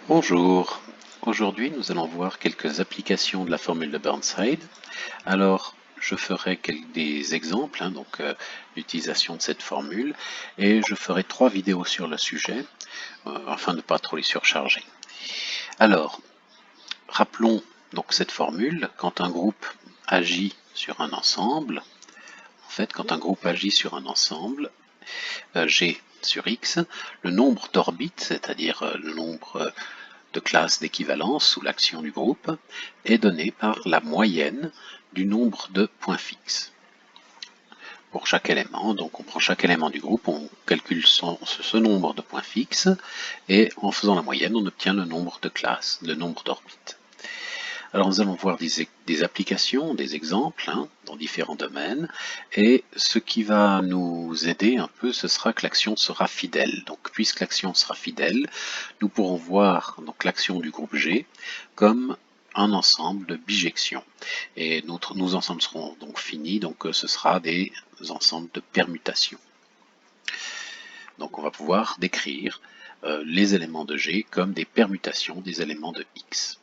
Bonjour, aujourd'hui nous allons voir quelques applications de la formule de Burnside. Alors je ferai des exemples d'utilisation de cette formule et je ferai 3 vidéos sur le sujet afin de ne pas trop les surcharger. Alors rappelons donc cette formule: quand un groupe agit sur un ensemble, G sur X, le nombre d'orbites, c'est-à-dire le nombre de classes d'équivalence sous l'action du groupe, est donné par la moyenne du nombre de points fixes. Pour chaque élément, donc on prend chaque élément du groupe, on calcule ce nombre de points fixes, et en faisant la moyenne, on obtient le nombre de classes, le nombre d'orbites. Alors nous allons voir des applications, des exemples dans différents domaines, et ce qui va nous aider un peu, ce sera que l'action sera fidèle. Donc puisque l'action sera fidèle, nous pourrons voir l'action du groupe G comme un ensemble de bijections. Et nos ensembles seront donc finis, donc ce sera des ensembles de permutations. Donc on va pouvoir décrire les éléments de G comme des permutations des éléments de X.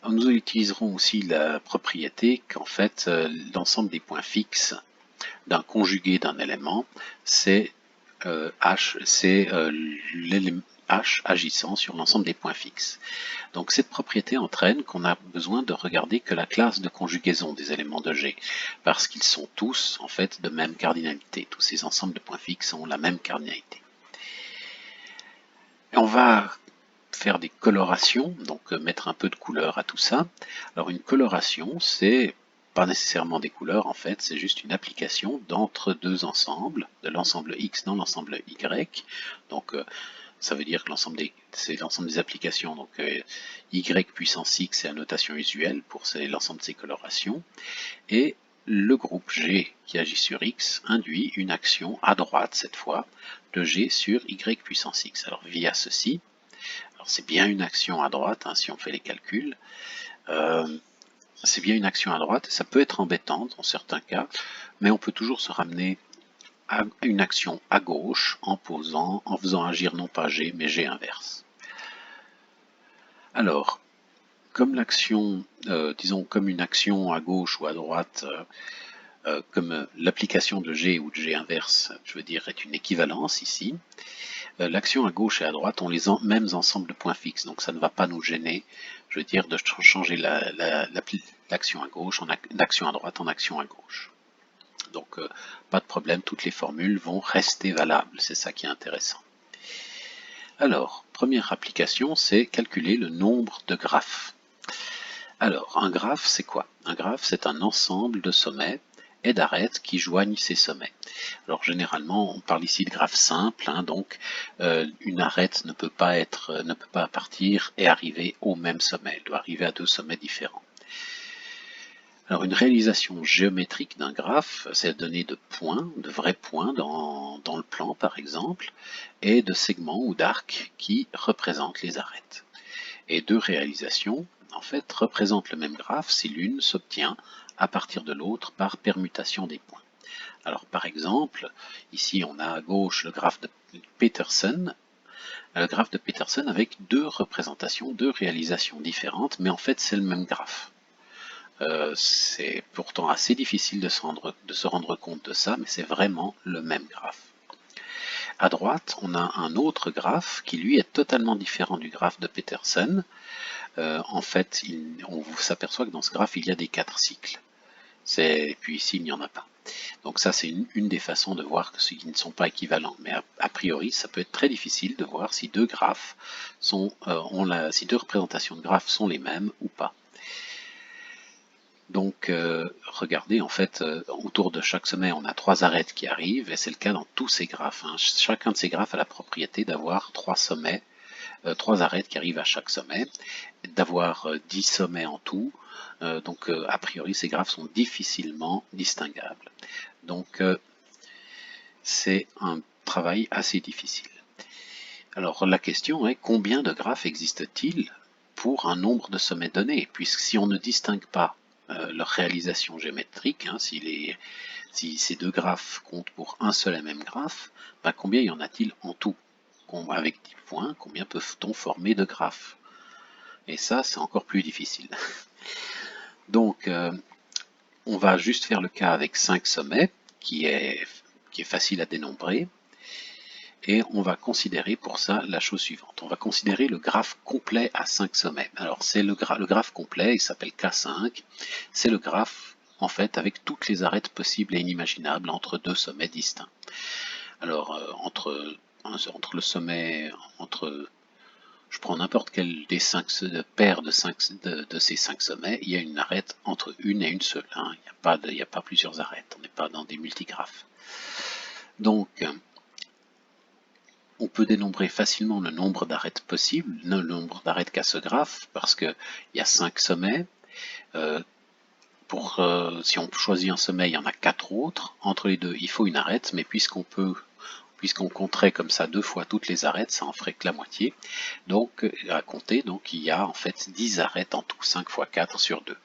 Nous utiliserons aussi la propriété qu'en fait l'ensemble des points fixes d'un conjugué d'un élément, c'est l'élément H agissant sur l'ensemble des points fixes. Donc cette propriété entraîne qu'on a besoin de regarder que la classe de conjugaison des éléments de G, parce qu'ils sont tous en fait de même cardinalité. Tous ces ensembles de points fixes ont la même cardinalité. Et on va faire des colorations, donc mettre un peu de couleur à tout ça. Alors une coloration, c'est pas nécessairement des couleurs, en fait, c'est juste une application d'entre deux ensembles, de l'ensemble X dans l'ensemble Y. Donc ça veut dire que c'est l'ensemble des applications, donc Y puissance X, c'est la notation usuelle pour l'ensemble de ces colorations. Et le groupe G qui agit sur X induit une action à droite, cette fois, de G sur Y puissance X. Alors via ceci, c'est bien une action à droite, si on fait les calculs. C'est bien une action à droite, ça peut être embêtant dans certains cas, mais on peut toujours se ramener à une action à gauche en faisant agir non pas G, mais G inverse. Alors, comme l'action, disons comme une action à gauche ou à droite, comme l'application de G ou de G inverse, je veux dire, est une équivalence ici, l'action à gauche et à droite ont les mêmes ensembles de points fixes, donc ça ne va pas nous gêner, je veux dire, de changer l'action à gauche l'action à droite en action à gauche. Donc pas de problème, toutes les formules vont rester valables, c'est ça qui est intéressant. Alors, première application, c'est calculer le nombre de graphes. Alors, un graphe, c'est quoi? Un graphe, c'est un ensemble de sommets et d'arêtes qui joignent ces sommets. Alors généralement, on parle ici de graphes simples, donc une arête ne peut pas partir et arriver au même sommet, elle doit arriver à deux sommets différents. Alors une réalisation géométrique d'un graphe, c'est la donnée de points, de vrais points dans le plan par exemple, et de segments ou d'arcs qui représentent les arêtes. Et deux réalisations, en fait, représentent le même graphe si l'une s'obtient à partir de l'autre par permutation des points. Alors par exemple, ici on a à gauche le graphe de Petersen, avec deux représentations, deux réalisations différentes, mais en fait c'est le même graphe. C'est pourtant assez difficile de se rendre compte de ça, mais c'est vraiment le même graphe. À droite, on a un autre graphe qui lui est totalement différent du graphe de Petersen. En fait, on s'aperçoit que dans ce graphe, il y a des 4 cycles. Et puis ici, il n'y en a pas. Donc ça, c'est une des façons de voir qu'ils ne sont pas équivalents. Mais a priori, ça peut être très difficile de voir si deux graphes si deux représentations de graphes sont les mêmes ou pas. Donc regardez, en fait, autour de chaque sommet, on a 3 arêtes qui arrivent, et c'est le cas dans tous ces graphes. Chacun de ces graphes a la propriété d'avoir 3 sommets, 3 arêtes qui arrivent à chaque sommet, d'avoir 10 sommets en tout. Donc a priori, ces graphes sont difficilement distinguables. Donc c'est un travail assez difficile. Alors la question est, combien de graphes existe-t-il pour un nombre de sommets donné? Puisque si on ne distingue pas leur réalisation géométrique, si ces deux graphes comptent pour un seul et même graphe, combien y en a-t-il en tout? avec 10 points, combien peut-on former de graphes? Et ça, c'est encore plus difficile. Donc, on va juste faire le cas avec 5 sommets, qui est facile à dénombrer. Et on va considérer pour ça la chose suivante. On va considérer le graphe complet à 5 sommets. Alors, c'est le graphe complet, il s'appelle K5. C'est le graphe, en fait, avec toutes les arêtes possibles et inimaginables entre deux sommets distincts. Alors, entre le sommet, je prends n'importe quel des paires de ces 5 sommets, il y a une arête entre une et une seule. Hein. Il n'y a pas plusieurs arêtes, on n'est pas dans des multigraphes. Donc, on peut dénombrer facilement le nombre d'arêtes possibles, le nombre d'arêtes qu'a ce graphe, parce qu'il y a 5 sommets. Si on choisit un sommet, il y en a 4 autres. Entre les deux, il faut une arête, mais puisqu'on compterait comme ça 2 fois toutes les arêtes, ça en ferait que la moitié. Donc, à compter, donc il y a en fait 10 arêtes en tout, 5 fois 4 sur 2.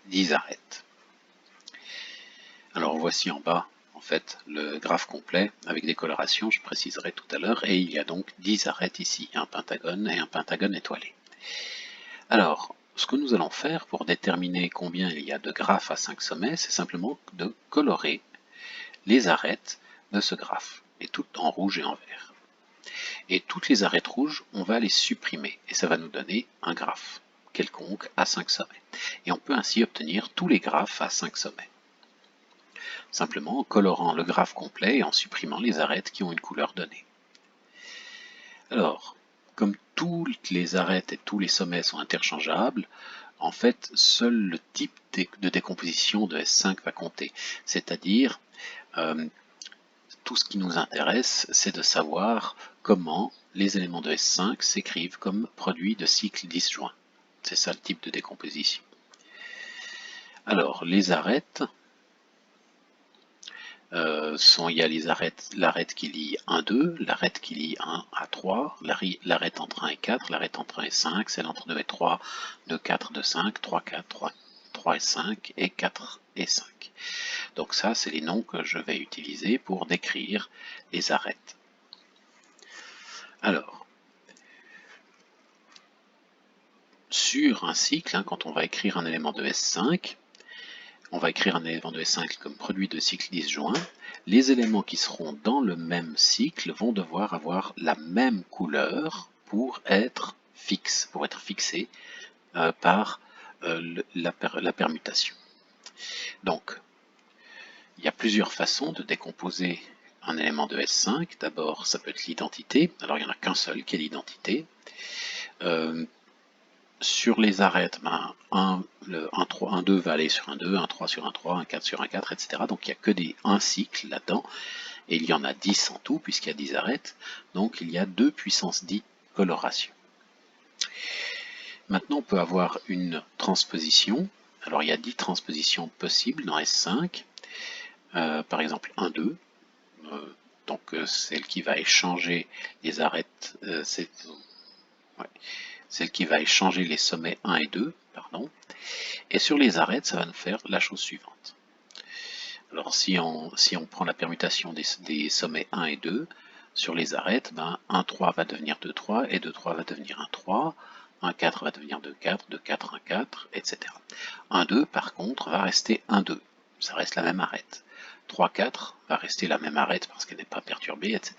10 arêtes. Alors voici en bas, en fait, le graphe complet avec des colorations, je préciserai tout à l'heure, et il y a donc 10 arêtes ici, un pentagone et un pentagone étoilé. Alors, ce que nous allons faire pour déterminer combien il y a de graphes à 5 sommets, c'est simplement de colorer les arêtes de ce graphe, et toutes en rouge et en vert. Et toutes les arêtes rouges, on va les supprimer, et ça va nous donner un graphe quelconque à 5 sommets. Et on peut ainsi obtenir tous les graphes à 5 sommets. Simplement en colorant le graphe complet et en supprimant les arêtes qui ont une couleur donnée. Alors, comme toutes les arêtes et tous les sommets sont interchangeables, en fait, seul le type de décomposition de S5 va compter. C'est-à-dire, tout ce qui nous intéresse, c'est de savoir comment les éléments de S5 s'écrivent comme produit de cycles disjoints. C'est ça le type de décomposition. Alors, les arêtes, il y a l'arête qui lie 1, 2, l'arête qui lie 1 à 3, l'arête entre 1 et 4, l'arête entre 1 et 5, celle entre 2 et 3, 2, 4, 2, 5, 3, 4, 3 et 5, et 4 et 5. Donc ça, c'est les noms que je vais utiliser pour décrire les arêtes. Alors, sur un cycle, quand on va écrire un élément de S5, on va écrire un élément de S5 comme produit de cycles disjoints. Les éléments qui seront dans le même cycle vont devoir avoir la même couleur pour être fixés par la permutation. Donc, il y a plusieurs façons de décomposer un élément de S5. D'abord, ça peut être l'identité. Alors, il n'y en a qu'un seul qui est l'identité. Sur les arêtes, un 2 va aller sur un 2, un 3 sur un 3, un 4 sur un 4, etc. Donc il n'y a que un cycle là-dedans, et il y en a 10 en tout, puisqu'il y a 10 arêtes, donc il y a 2 puissance 10 colorations. Maintenant on peut avoir une transposition, alors il y a 10 transpositions possibles dans S5, par exemple 1, 2, donc celle qui va échanger les arêtes, celle qui va échanger les sommets 1 et 2, pardon. Et sur les arêtes, ça va nous faire la chose suivante. Alors si on prend la permutation des sommets 1 et 2, sur les arêtes, 1, 3 va devenir 2, 3, et 2, 3 va devenir 1, 3, 1, 4 va devenir 2, 4, 2, 4, 1, 4, etc. 1, 2, par contre, va rester 1, 2. Ça reste la même arête. 3, 4 va rester la même arête parce qu'elle n'est pas perturbée, etc.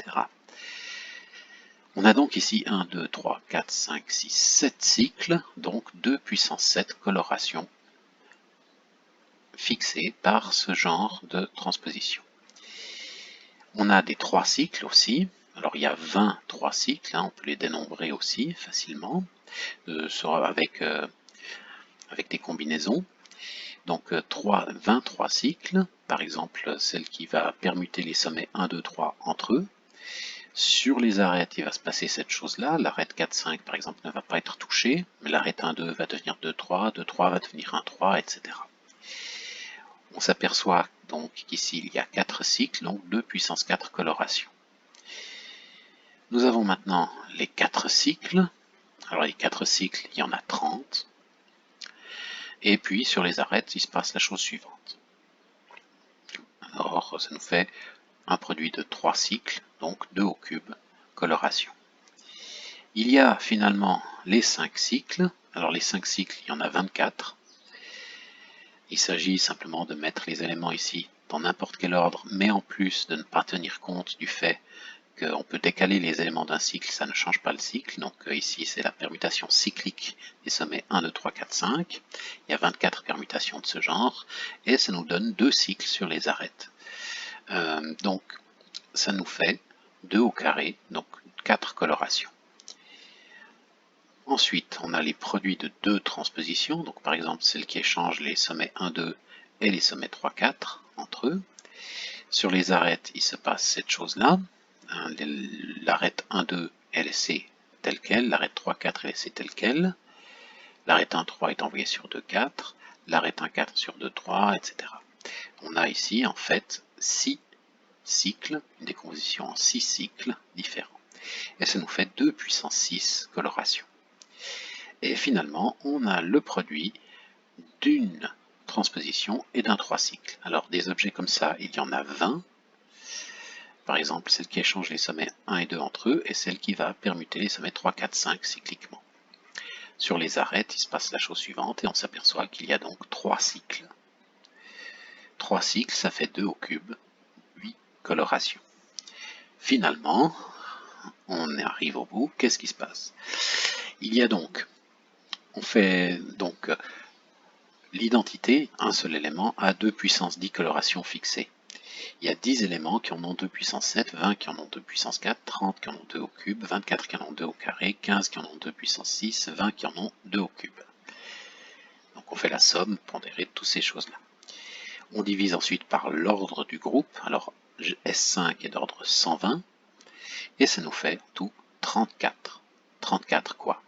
On a donc ici 1, 2, 3, 4, 5, 6, 7 cycles, donc 2 puissance 7 colorations fixées par ce genre de transposition. On a des 3 cycles aussi, alors il y a 20 3 cycles, on peut les dénombrer aussi facilement, avec des combinaisons. Donc 23 cycles, par exemple celle qui va permuter les sommets 1, 2, 3 entre eux. Sur les arêtes, il va se passer cette chose-là. L'arête 4, 5, par exemple, ne va pas être touchée, mais l'arête 1, 2 va devenir 2, 3, 2, 3 va devenir 1, 3, etc. On s'aperçoit donc qu'ici, il y a 4 cycles, donc 2 puissance 4 colorations. Nous avons maintenant les 4 cycles. Alors les 4 cycles, il y en a 30. Et puis, sur les arêtes, il se passe la chose suivante. Alors, ça nous fait un produit de 3 cycles, donc 2 au cube, colorations. Il y a finalement les 5 cycles. Alors les 5 cycles, il y en a 24. Il s'agit simplement de mettre les éléments ici dans n'importe quel ordre, mais en plus de ne pas tenir compte du fait qu'on peut décaler les éléments d'un cycle, ça ne change pas le cycle. Donc ici c'est la permutation cyclique des sommets 1, 2, 3, 4, 5. Il y a 24 permutations de ce genre, et ça nous donne 2 cycles sur les arêtes. Donc ça nous fait 2 au carré, donc 4 colorations. Ensuite, on a les produits de 2 transpositions, donc par exemple celle qui échange les sommets 1, 2 et les sommets 3, 4 entre eux. Sur les arêtes, il se passe cette chose-là. L'arête 1, 2 est laissée telle qu'elle, l'arête 3, 4 est laissée telle qu'elle. L'arête 1, 3 est envoyée sur 2, 4, l'arête 1, 4 sur 2, 3, etc. On a ici en fait 6 cycles, une décomposition en 6 cycles différents. Et ça nous fait 2 puissance 6 colorations. Et finalement, on a le produit d'une transposition et d'un 3 cycles. Alors des objets comme ça, il y en a 20. Par exemple, celle qui échange les sommets 1 et 2 entre eux, et celle qui va permuter les sommets 3, 4, 5 cycliquement. Sur les arêtes, il se passe la chose suivante, et on s'aperçoit qu'il y a donc 3 cycles. 3 cycles, ça fait 2 au cube, 8 colorations. Finalement, on arrive au bout, qu'est-ce qui se passe? Il y a donc, on fait donc l'identité, un seul élément, a 2 puissance 10 colorations fixées. Il y a 10 éléments qui en ont 2 puissance 7, 20 qui en ont 2 puissance 4, 30 qui en ont 2 au cube, 24 qui en ont 2 au carré, 15 qui en ont 2 puissance 6, 20 qui en ont 2 au cube. Donc on fait la somme pondérée de toutes ces choses-là. On divise ensuite par l'ordre du groupe, alors S5 est d'ordre 120, et ça nous fait tout 34. 34 quoi?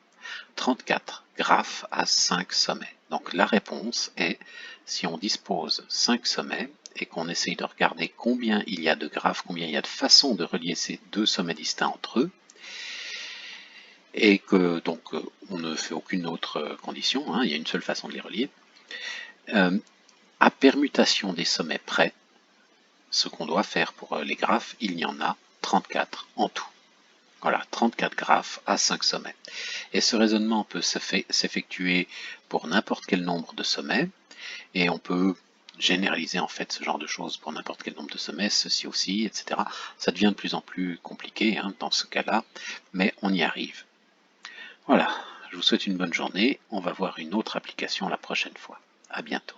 34 graphes à 5 sommets. Donc la réponse est, si on dispose 5 sommets, et qu'on essaye de regarder combien il y a de graphes, combien il y a de façons de relier ces deux sommets distincts entre eux, et que donc on ne fait aucune autre condition, il y a une seule façon de les relier, à permutation des sommets près, ce qu'on doit faire pour les graphes, il y en a 34 en tout. Voilà, 34 graphes à 5 sommets. Et ce raisonnement peut s'effectuer pour n'importe quel nombre de sommets, et on peut généraliser en fait ce genre de choses pour n'importe quel nombre de sommets, ceci aussi, etc. Ça devient de plus en plus compliqué dans ce cas-là, mais on y arrive. Voilà, je vous souhaite une bonne journée, on va voir une autre application la prochaine fois. À bientôt.